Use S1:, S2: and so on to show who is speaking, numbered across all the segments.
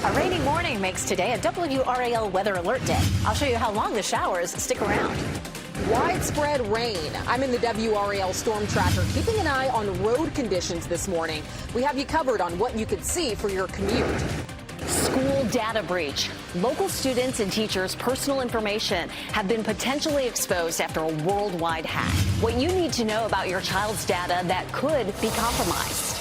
S1: A rainy morning makes today a WRAL weather alert day. I'll show you how long the showers stick around.
S2: Widespread rain. I'm in the WRAL storm tracker, keeping an eye on road conditions this morning. We have you covered on what you could see for your commute.
S1: School data breach. Local students and teachers' personal information have been potentially exposed after a worldwide hack. What you need to know about your child's data that could be compromised.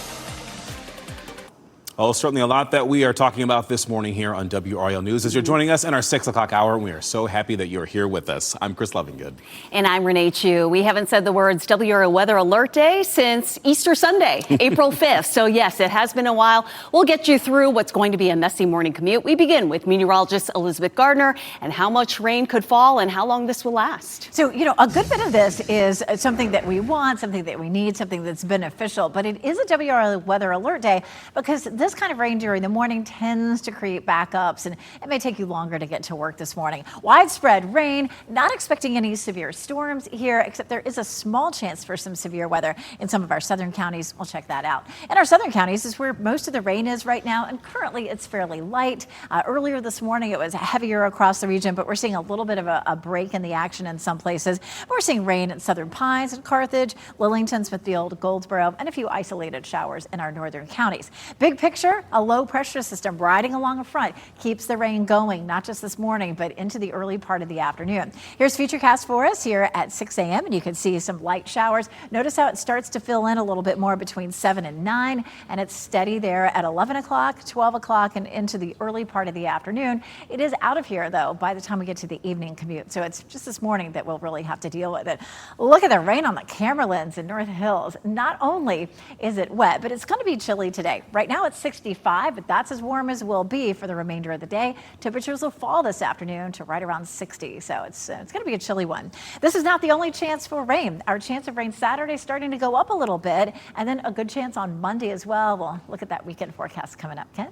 S3: Oh, certainly a lot that we are talking about this morning here on WRAL News as you're joining us in our 6 o'clock hour. And we are so happy that you're here with us. I'm Chris Lovingood.
S1: And I'm Renee Chu. We haven't said the words WRAL Weather Alert Day since Easter Sunday, April 5th. So, yes, it has been a while. We'll get you through what's going to be a messy morning commute. We begin with meteorologist Elizabeth Gardner and how much rain could fall and how long this will last.
S4: So, a good bit of this is something that we want, something that we need, something that's beneficial. But it is a WRAL Weather Alert Day because this kind of rain during the morning tends to create backups, and it may take you longer to get to work this morning. Widespread rain, not expecting any severe storms here, except there is a small chance for some severe weather in some of our southern counties. We'll check that out. And our southern counties is where most of the rain is right now, and currently it's fairly light. Earlier this morning it was heavier across the region, but we're seeing a little bit of a break in the action in some places. We're seeing rain in Southern Pines and Carthage, Lillington, Smithfield, Goldsboro, and a few isolated showers in our northern counties. Big picture, a low pressure system riding along a front keeps the rain going, not just this morning, but into the early part of the afternoon. Here's Futurecast for us here at 6 a.m. and you can see some light showers. Notice how it starts to fill in a little bit more between 7 and 9, and it's steady there at 11 o'clock, 12 o'clock, and into the early part of the afternoon. It is out of here, though, by the time we get to the evening commute. So it's just this morning that we'll really have to deal with it. Look at the rain on the camera lens in North Hills. Not only is it wet, but it's going to be chilly today. Right now it's 65, but that's as warm as will be for the remainder of the day. Temperatures will fall this afternoon to right around 60, so it's going to be a chilly one. This is not the only chance for rain. Our chance of rain Saturday is starting to go up a little bit, and then a good chance on Monday as well. We'll look at that weekend forecast coming up. Ken?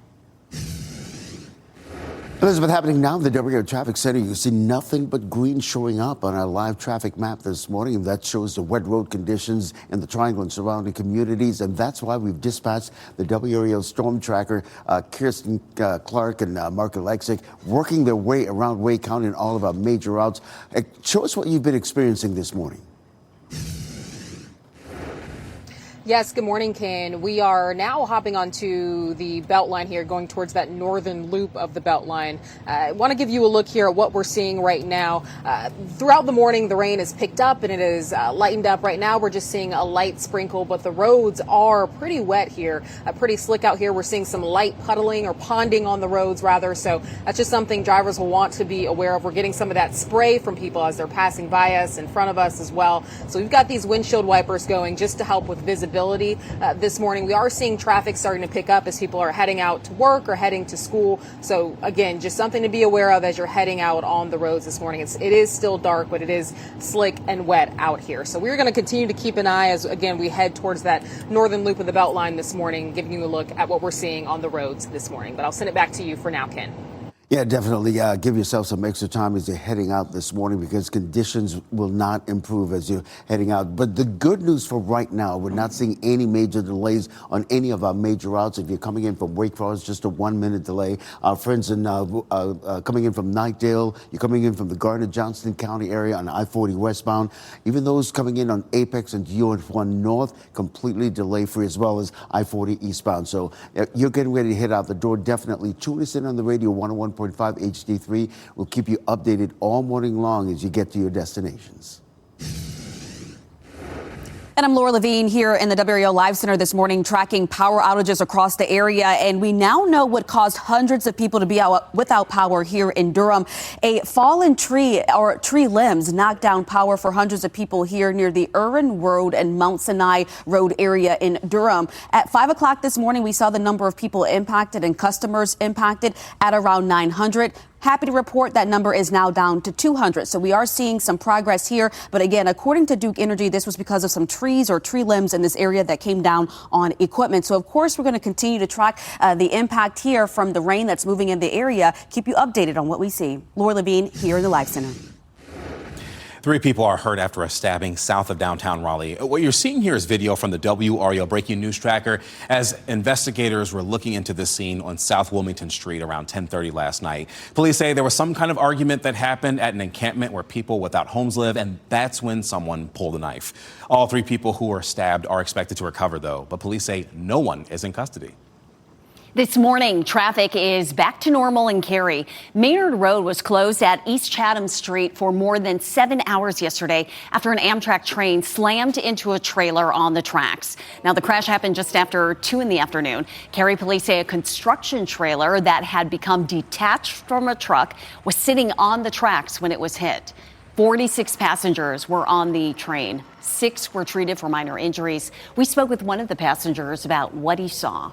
S5: Elizabeth, happening now in the WRAL Traffic Center, you see nothing but green showing up on our live traffic map this morning. That shows the wet road conditions in the Triangle and surrounding communities. And that's why we've dispatched the WRAL Storm Tracker, Kirsten Clark and Mark Alexic, working their way around Wake County and all of our major routes. Show us what you've been experiencing this morning.
S2: Yes, good morning, Ken. We are now hopping onto the Beltline here, going towards that northern loop of the Beltline. I want to give you a look here at what we're seeing right now. Throughout the morning, the rain has picked up and it is lightened up. Right now, we're just seeing a light sprinkle, but the roads are pretty wet here, pretty slick out here. We're seeing some light puddling or ponding on the roads, rather. So that's just something drivers will want to be aware of. We're getting some of that spray from people as they're passing by us, in front of us as well. So we've got these windshield wipers going just to help with visibility. This morning, we are seeing traffic starting to pick up as people are heading out to work or heading to school. So again, just something to be aware of as you're heading out on the roads this morning. It is still dark, but it is slick and wet out here. So we're going to continue to keep an eye as, again, we head towards that northern loop of the Beltline this morning, giving you a look at what we're seeing on the roads this morning. But I'll send it back to you for now, Ken.
S5: Yeah, definitely. Give yourself some extra time as you're heading out this morning because conditions will not improve as you're heading out. But the good news for right now, we're not seeing any major delays on any of our major routes. If you're coming in from Wake Forest, just a 1-minute delay. Our friends in coming in from Knightdale, you're coming in from the Gardner-Johnston County area on I-40 westbound. Even those coming in on Apex and UF1 North, completely delay-free, as well as I-40 eastbound. So you're getting ready to head out the door. Definitely tune us in on the radio 101.5 HD3. We'll keep you updated all morning long as you get to your destinations.
S6: And I'm Laura Levine here in the WRAL Live Center this morning, tracking power outages across the area. And we now know what caused hundreds of people to be out without power here in Durham. A fallen tree or tree limbs knocked down power for hundreds of people here near the Irwin Road and Mount Sinai Road area in Durham. At 5 o'clock this morning, we saw the number of people impacted and customers impacted at around 900. Happy to report that number is now down to 200. So we are seeing some progress here. But again, according to Duke Energy, this was because of some trees or tree limbs in this area that came down on equipment. So, of course, we're going to continue to track the impact here from the rain that's moving in the area. Keep you updated on what we see. Laura Levine here in the Live Center.
S3: 3 people are hurt after a stabbing south of downtown Raleigh. What you're seeing here is video from the WRAL breaking news tracker as investigators were looking into this scene on South Wilmington Street around 10:30 last night. Police say there was some kind of argument that happened at an encampment where people without homes live, and that's when someone pulled a knife. All 3 people who were stabbed are expected to recover, though, but police say no one is in custody.
S1: This morning, traffic is back to normal in Cary. Maynard Road was closed at East Chatham Street for more than 7 hours yesterday after an Amtrak train slammed into a trailer on the tracks. Now, the crash happened just after 2 in the afternoon. Cary police say a construction trailer that had become detached from a truck was sitting on the tracks when it was hit. 46 passengers were on the train. 6 were treated for minor injuries. We spoke with one of the passengers about what he saw.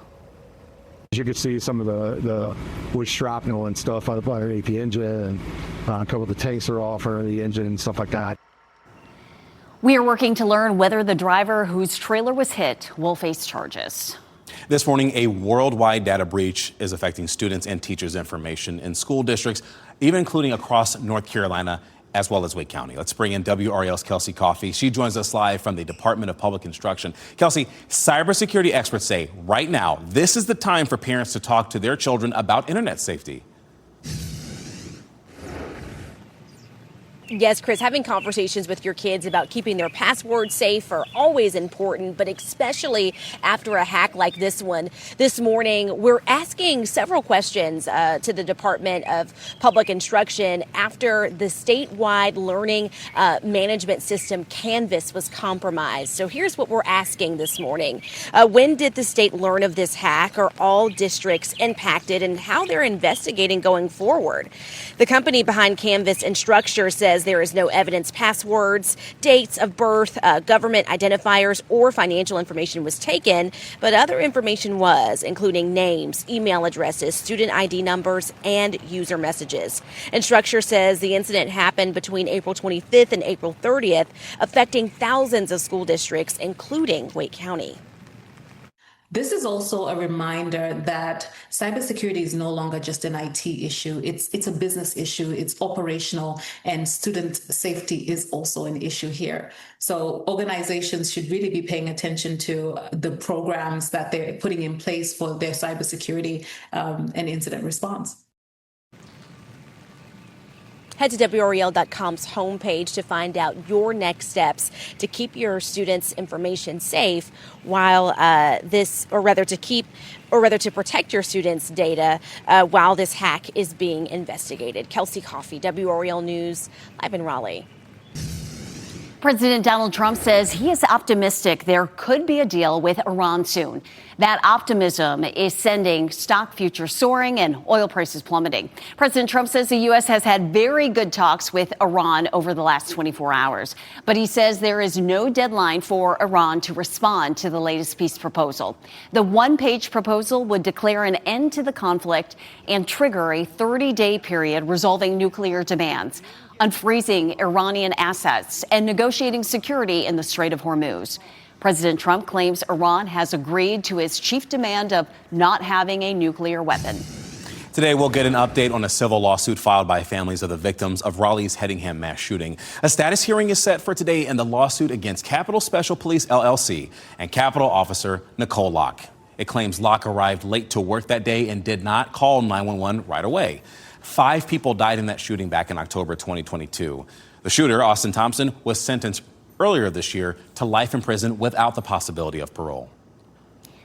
S7: You could see some of the wood shrapnel and stuff underneath the engine, and a couple of the tanks are off under the engine and stuff like that.
S1: We are working to learn whether the driver whose trailer was hit will face charges.
S3: This morning, a worldwide data breach is affecting students and teachers' information in school districts, even including across North Carolina as well as Wake County. Let's bring in WRAL's Kelsey Coffey. She joins us live from the Department of Public Instruction. Kelsey, cybersecurity experts say right now, this is the time for parents to talk to their children about internet safety.
S8: Yes, Chris, having conversations with your kids about keeping their passwords safe are always important, but especially after a hack like this one. This morning, we're asking several questions to the Department of Public Instruction after the statewide learning management system Canvas was compromised. So here's what we're asking this morning. When did the state learn of this hack? Are all districts impacted, and how they're investigating going forward? The company behind Canvas Instructure says there is no evidence passwords, dates of birth, government identifiers, or financial information was taken, but other information was, including names, email addresses, student ID numbers, and user messages. Instructure says the incident happened between April 25th and April 30th, affecting thousands of school districts, including Wake County.
S9: This is also a reminder that cybersecurity is no longer just an IT issue. It's a business issue. It's operational, and student safety is also an issue here. So organizations should really be paying attention to the programs that they're putting in place for their cybersecurity and incident response.
S8: Head to WRAL.com's homepage to find out your next steps to keep your students' information safe while to protect your students' data while this hack is being investigated. Kelsey Coffey, WRAL News, live in Raleigh.
S1: President Donald Trump says he is optimistic there could be a deal with Iran soon. That optimism is sending stock futures soaring and oil prices plummeting. President Trump says the U.S. has had very good talks with Iran over the last 24 hours. But he says there is no deadline for Iran to respond to the latest peace proposal. The one-page proposal would declare an end to the conflict and trigger a 30-day period resolving nuclear demands, unfreezing Iranian assets, and negotiating security in the Strait of Hormuz. President Trump claims Iran has agreed to his chief demand of not having a nuclear weapon.
S3: Today, we'll get an update on a civil lawsuit filed by families of the victims of Raleigh's Hedingham mass shooting. A status hearing is set for today in the lawsuit against Capitol Special Police LLC and Capitol Officer Nicole Locke. It claims Locke arrived late to work that day and did not call 911 right away. 5 people died in that shooting back in October 2022. The shooter, Austin Thompson, was sentenced earlier this year to life in prison without the possibility of parole.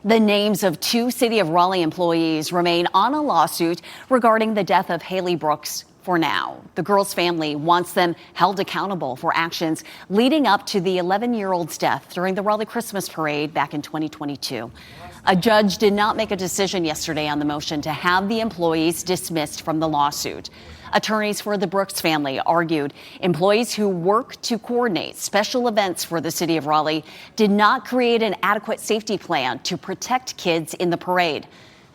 S1: The names of 2 City of Raleigh employees remain on a lawsuit regarding the death of Haley Brooks for now. The girl's family wants them held accountable for actions leading up to the 11-year-old's death during the Raleigh Christmas parade back in 2022. A judge did not make a decision yesterday on the motion to have the employees dismissed from the lawsuit. Attorneys for the Brooks family argued employees who work to coordinate special events for the city of Raleigh did not create an adequate safety plan to protect kids in the parade.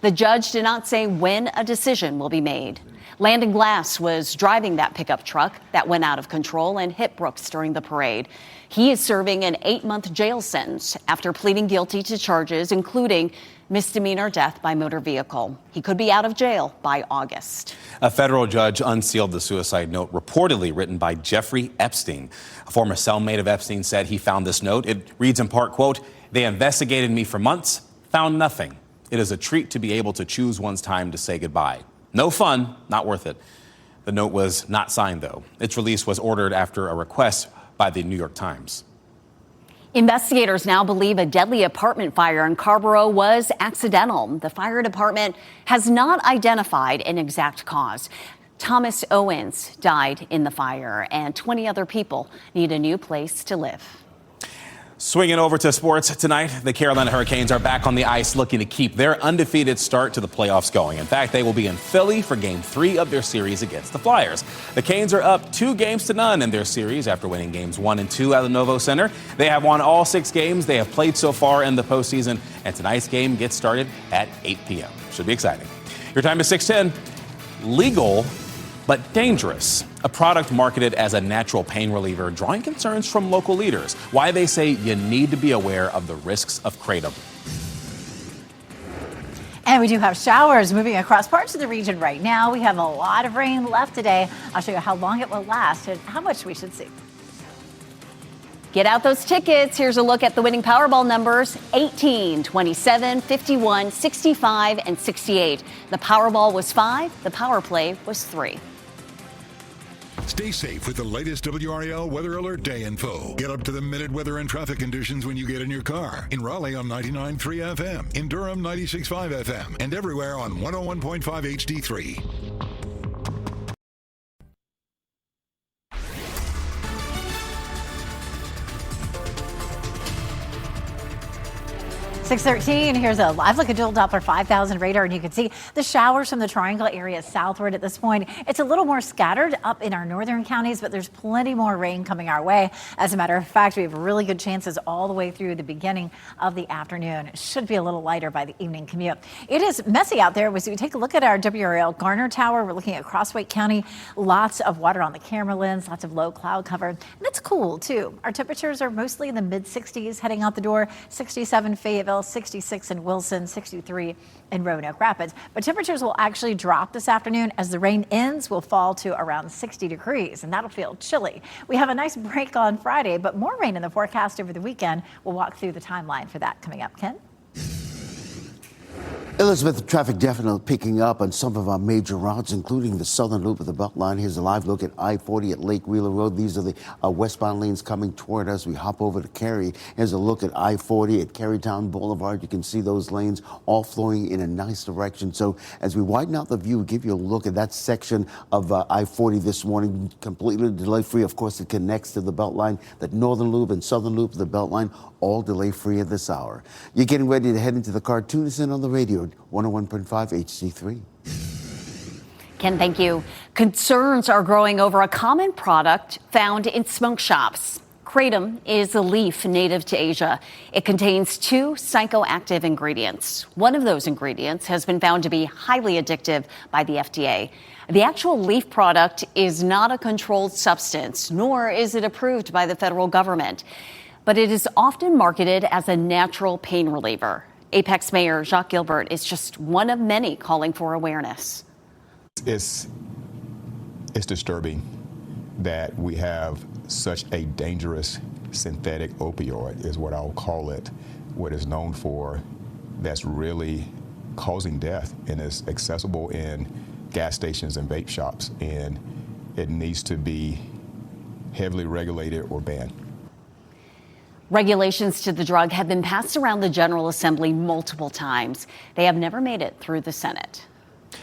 S1: The judge did not say when a decision will be made. Landon Glass was driving that pickup truck that went out of control and hit Brooks during the parade. He is serving an 8-month jail sentence after pleading guilty to charges including misdemeanor death by motor vehicle. He could be out of jail by August.
S3: A federal judge unsealed the suicide note reportedly written by Jeffrey Epstein. A former cellmate of Epstein said he found this note. It reads in part, quote, "They investigated me for months, found nothing. It is a treat to be able to choose one's time to say goodbye. No fun, not worth it." The note was not signed, though. Its release was ordered after a request by the New York Times.
S1: Investigators now believe a deadly apartment fire in Carrboro was accidental. The fire department has not identified an exact cause. Thomas Owens died in the fire, and 20 other people need a new place to live.
S3: Swinging over to sports tonight, the Carolina Hurricanes are back on the ice looking to keep their undefeated start to the playoffs going. In fact, they will be in Philly for Game 3 of their series against the Flyers. The Canes are up 2-0 in their series after winning Games 1 and 2 at the Novo Center. They have won all 6 games they have played so far in the postseason, and tonight's game gets started at 8 p.m. Should be exciting. Your time is 6:10. Legal but dangerous. A product marketed as a natural pain reliever, drawing concerns from local leaders. Why they say you need to be aware of the risks of kratom.
S4: And we do have showers moving across parts of the region right now. We have a lot of rain left today. I'll show you how long it will last and how much we should see.
S1: Get out those tickets. Here's a look at the winning Powerball numbers: 18, 27, 51, 65, and 68. The Powerball was 5. The Power Play was 3.
S10: Stay safe with the latest WRAL Weather Alert Day info. Get up to the minute weather and traffic conditions when you get in your car. In Raleigh on 99.3 FM, in Durham 96.5 FM, and everywhere on 101.5 HD3.
S4: 6:13, here's a live look at dual Doppler 5000 radar, and you can see the showers from the triangle area southward at this point. It's a little more scattered up in our northern counties, but there's plenty more rain coming our way. As a matter of fact, we have really good chances all the way through the beginning of the afternoon. It should be a little lighter by the evening commute. It is messy out there. As we take a look at our WRAL Garner Tower, we're looking at Crossway County. Lots of water on the camera lens, lots of low cloud cover, and it's cool too. Our temperatures are mostly in the mid-60s heading out the door. 67 Fayetteville, 66 in Wilson, 63 in Roanoke Rapids. But temperatures will actually drop this afternoon as the rain ends. Will fall to around 60 degrees, and that'll feel chilly. We have a nice break on Friday, but more rain in the forecast over the weekend. We'll walk through the timeline for that coming up. Ken?
S5: Elizabeth, traffic definitely picking up on some of our major routes, including the southern loop of the Beltline. Here's a live look at I-40 at Lake Wheeler Road. These are the westbound lanes coming toward us. We hop over to Cary. Here's a look at I-40 at Carytown Boulevard. You can see those lanes all flowing in a nice direction. So as we widen out the view, we'll give you a look at that section of I-40 this morning, completely delay-free. Of course, it connects to the Beltline. That northern loop and southern loop of the Beltline, all delay-free at this hour. You're getting ready to head into the car. Tune us in on the radio, 101.5 HD3.
S1: Ken, thank you. Concerns are growing over a common product found in smoke shops. Kratom is a leaf native to Asia. It contains 2 psychoactive ingredients. One of those ingredients has been found to be highly addictive by the FDA. The actual leaf product is not a controlled substance, nor is it approved by the federal government. But it is often marketed as a natural pain reliever. Apex Mayor Jacques Gilbert is just one of many calling for awareness.
S11: It's disturbing that we have such a dangerous synthetic opioid, is what I'll call it, what it's known for, that's really causing death and is accessible in gas stations and vape shops, and it needs to be heavily regulated or banned.
S1: Regulations to the drug have been passed around the General Assembly multiple times. They have never made it through the Senate.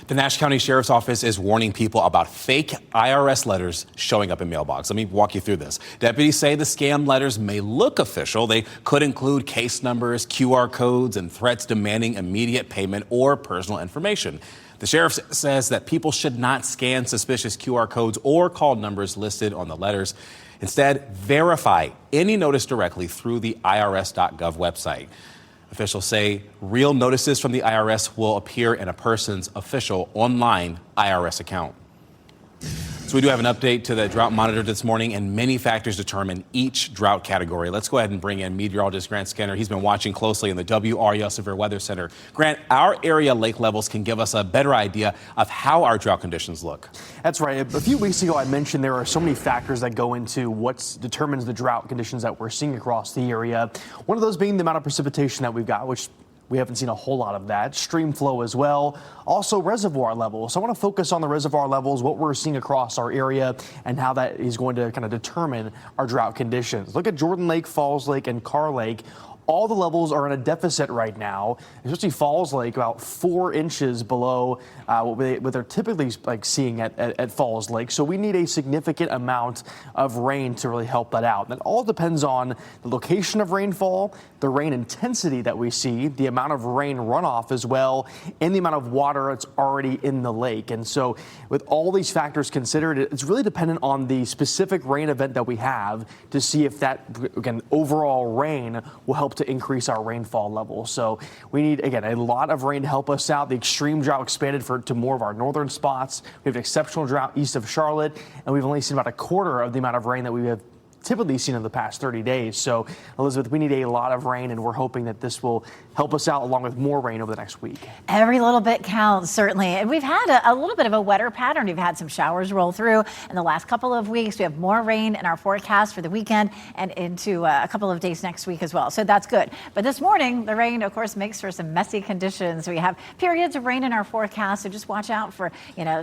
S3: The Nash County Sheriff's Office is warning people about fake IRS letters showing up in mailbox. Let me walk you through this. Deputies say the scam letters may look official. They could include case numbers, QR codes, and threats demanding immediate payment or personal information. The sheriff says that people should not scan suspicious QR codes or call numbers listed on the letters. Instead, verify any notice directly through the IRS.gov website. Officials say real notices from the IRS will appear in a person's official online IRS account. So we do have an update to the drought monitor this morning, and many factors determine each drought category. Let's go ahead and bring in meteorologist Grant Skinner. He's been watching closely in the WRAL Severe Weather Center. Grant, our area lake levels can give us a better idea of how our drought conditions look.
S12: That's right. A few weeks ago, I mentioned there are so many factors that go into what determines the drought conditions that we're seeing across the area. One of those being the amount of precipitation that we've got, which we haven't seen a whole lot of that. Stream flow as well. Also reservoir levels. So I want to focus on the reservoir levels, what we're seeing across our area, and how that is going to kind of determine our drought conditions. Look at Jordan Lake, Falls Lake, and Carr Lake. All the levels are in a deficit right now, especially Falls Lake, about 4 inches below what they're typically seeing at Falls Lake. So we need a significant amount of rain to really help that out. That all depends on the location of rainfall, the rain intensity that we see, the amount of rain runoff as well, and the amount of water that's already in the lake. And so with all these factors considered, it's really dependent on the specific rain event that we have to see if that, again, overall rain will help to increase our rainfall level. So we need, again, a lot of rain to help us out. The extreme drought expanded to more of our northern spots. We have an exceptional drought east of Charlotte, and we've only seen about a quarter of the amount of rain that we have typically seen in the past 30 days. So, Elizabeth, we need a lot of rain, and we're hoping that this will help us out along with more rain over the next week.
S4: Every little bit counts, certainly. And we've had a little bit of a wetter pattern. We've had some showers roll through in the last couple of weeks. We have more rain in our forecast for the weekend and into a couple of days next week as well. So that's good. But this morning, the rain, of course, makes for some messy conditions. We have periods of rain in our forecast, so just watch out for,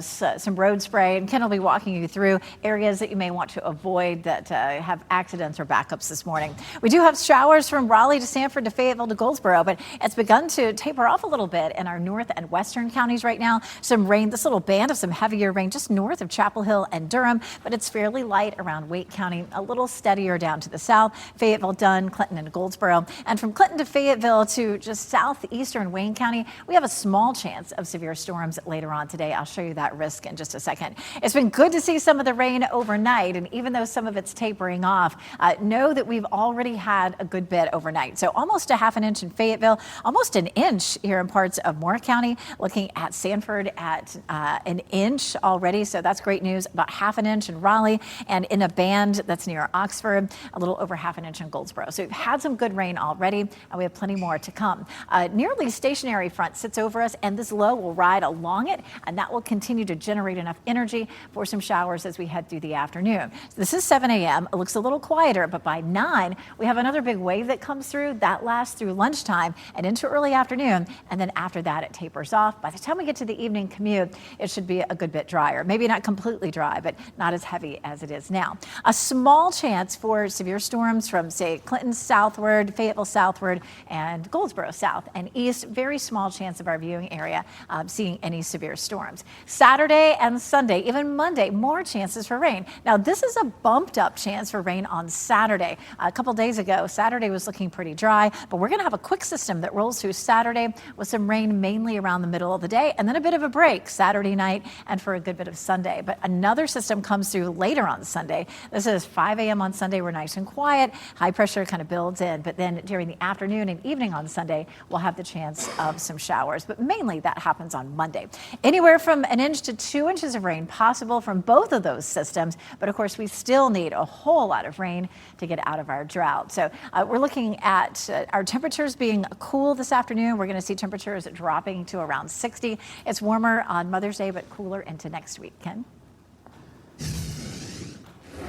S4: some road spray. And Ken will be walking you through areas that you may want to avoid that have accidents or backups this morning. We do have showers from Raleigh to Sanford to Fayetteville to Goldsboro, but it's begun to taper off a little bit in our north and western counties right now. Some rain, this little band of some heavier rain just north of Chapel Hill and Durham, but it's fairly light around Wake County, a little steadier down to the south, Fayetteville, Dunn, Clinton, and Goldsboro. And from Clinton to Fayetteville to just southeastern Wayne County, we have a small chance of severe storms later on today. I'll show you that risk in just a second. It's been good to see some of the rain overnight, and even though some of it's tapering off, know that we've already had a good bit overnight. So almost a half an inch in Fayetteville, almost an inch here in parts of Moore County, looking at Sanford at an inch already. So that's great news. About half an inch in Raleigh, and in a band that's near Oxford, a little over half an inch in Goldsboro. So we've had some good rain already, and we have plenty more to come. Nearly stationary front sits over us, and this low will ride along it, and that will continue to generate enough energy for some showers as we head through the afternoon. So this is 7 a.m. It looks a little quieter, but by 9, we have another big wave that comes through. That lasts through lunchtime and into early afternoon, and then after that, it tapers off. By the time we get to the evening commute, it should be a good bit drier. Maybe not completely dry, but not as heavy as it is now. A small chance for severe storms from, say, Clinton southward, Fayetteville southward, and Goldsboro south and east. Very small chance of our viewing area seeing any severe storms. Saturday and Sunday, even Monday, more chances for rain. Now, this is a bumped up chance for rain on Saturday. A couple days ago, Saturday was looking pretty dry, but we're going to have a quick system that rolls through Saturday with some rain mainly around the middle of the day, and then a bit of a break Saturday night and for a good bit of Sunday. But another system comes through later on Sunday. This is 5 a.m. on Sunday. We're nice and quiet. High pressure kind of builds in, but then during the afternoon and evening on Sunday, we'll have the chance of some showers, but mainly that happens on Monday. Anywhere from an inch to 2 inches of rain possible from both of those systems, but of course we still need a whole lot of rain to get out of our drought. So we're looking at our temperatures being cool this afternoon. We're going to see temperatures dropping to around 60. It's warmer on Mother's Day, but cooler into next week. Ken?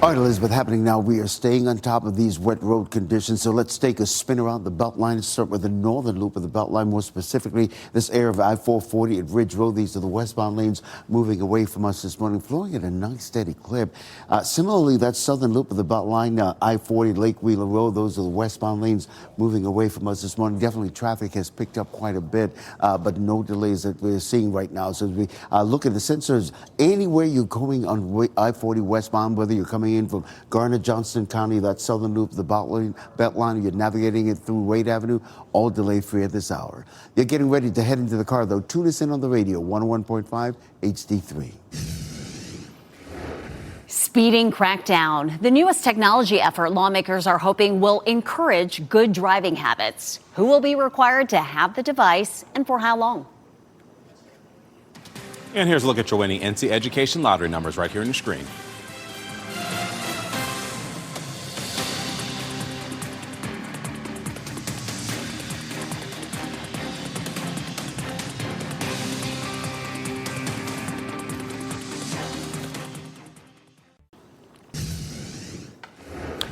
S5: All right, Elizabeth, happening now. We are staying on top of these wet road conditions. So let's take a spin around the Beltline. Start with the northern loop of the Beltline, more specifically this area of I-440 at Ridge Road. These are the westbound lanes moving away from us this morning, flowing at a nice steady clip. Similarly, that southern loop of the Beltline, I-40 Lake Wheeler Road, those are the westbound lanes moving away from us this morning. Definitely traffic has picked up quite a bit, but no delays that we're seeing right now. So as we look at the sensors, anywhere you're going on I-40 westbound, whether you're coming in from Garner, Johnston County, that southern loop of the Beltline, you're navigating it through Wade Avenue, all delay free at this hour. You're getting ready to head into the car, though. Tune us in on the radio, 101.5 HD3.
S1: Speeding crackdown. The newest technology effort lawmakers are hoping will encourage good driving habits. Who will be required to have the device and for how long?
S3: And here's a look at your winning NC Education Lottery numbers right here on your screen.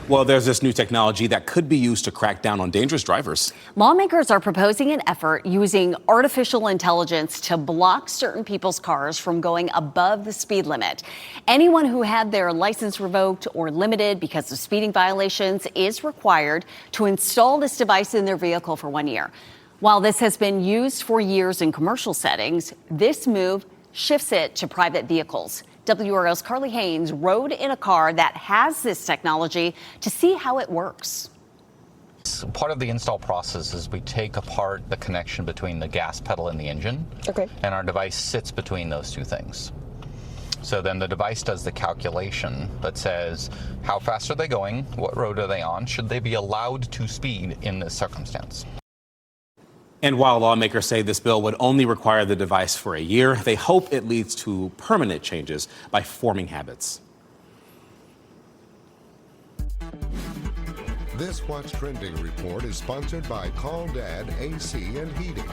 S3: Well, there's this new technology that could be used to crack down on dangerous drivers.
S1: Lawmakers are proposing an effort using artificial intelligence to block certain people's cars from going above the speed limit. Anyone who had their license revoked or limited because of speeding violations is required to install this device in their vehicle for 1 year. While this has been used for years in commercial settings, this move shifts it to private vehicles. WRAL's Carly Haynes rode in a car that has this technology to see how it works.
S13: Part of the install process is we take apart the connection between the gas pedal and the engine. Okay. And our device sits between those two things. So then the device does the calculation that says, how fast are they going? What road are they on? Should they be allowed to speed in this circumstance?
S3: And while lawmakers say this bill would only require the device for a year, they hope it leads to permanent changes by forming habits.
S10: This What's Trending report is sponsored by Call Dad AC and Heating.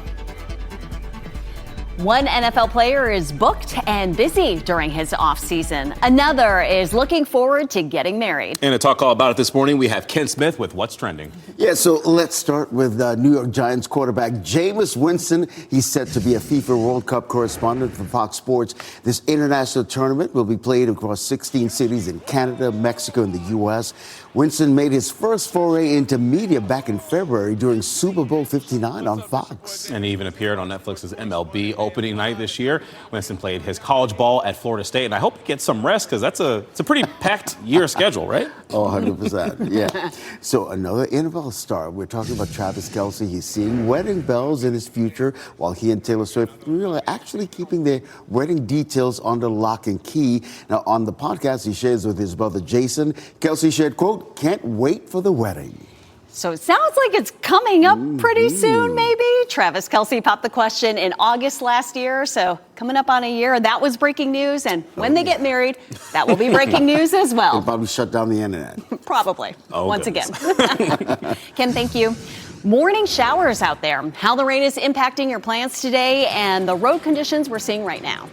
S1: One NFL player is booked and busy during his offseason. Another is looking forward to getting married.
S3: And to talk all about it this morning, we have Ken Smith with What's Trending.
S5: Yeah, so let's start with New York Giants quarterback Jameis Winston. He's set to be a FIFA World Cup correspondent for Fox Sports. This international tournament will be played across 16 cities in Canada, Mexico, and the U.S. Winston made his first foray into media back in February during Super Bowl 59 on Fox.
S3: And he even appeared on Netflix's MLB opening night this year. Winston played his college ball at Florida State, and I hope he gets some rest because it's a pretty packed year schedule, right?
S5: Oh, 100%. Yeah. So another NFL star. We're talking about Travis Kelce. He's seeing wedding bells in his future while he and Taylor Swift are actually keeping their wedding details under lock and key. Now, on the podcast he shares with his brother Jason, Kelce shared, quote, "Can't wait for the wedding."
S1: So it sounds like it's coming up pretty soon, maybe. Travis Kelce popped the question in August last year, so coming up on a year. That was breaking news, and when they get married, that will be breaking news as well.
S5: They'll probably shut down the internet.
S1: Probably, once
S3: goodness.
S1: again. Ken, thank you. Morning showers out there. How the rain is impacting your plans today and the road conditions we're seeing right now.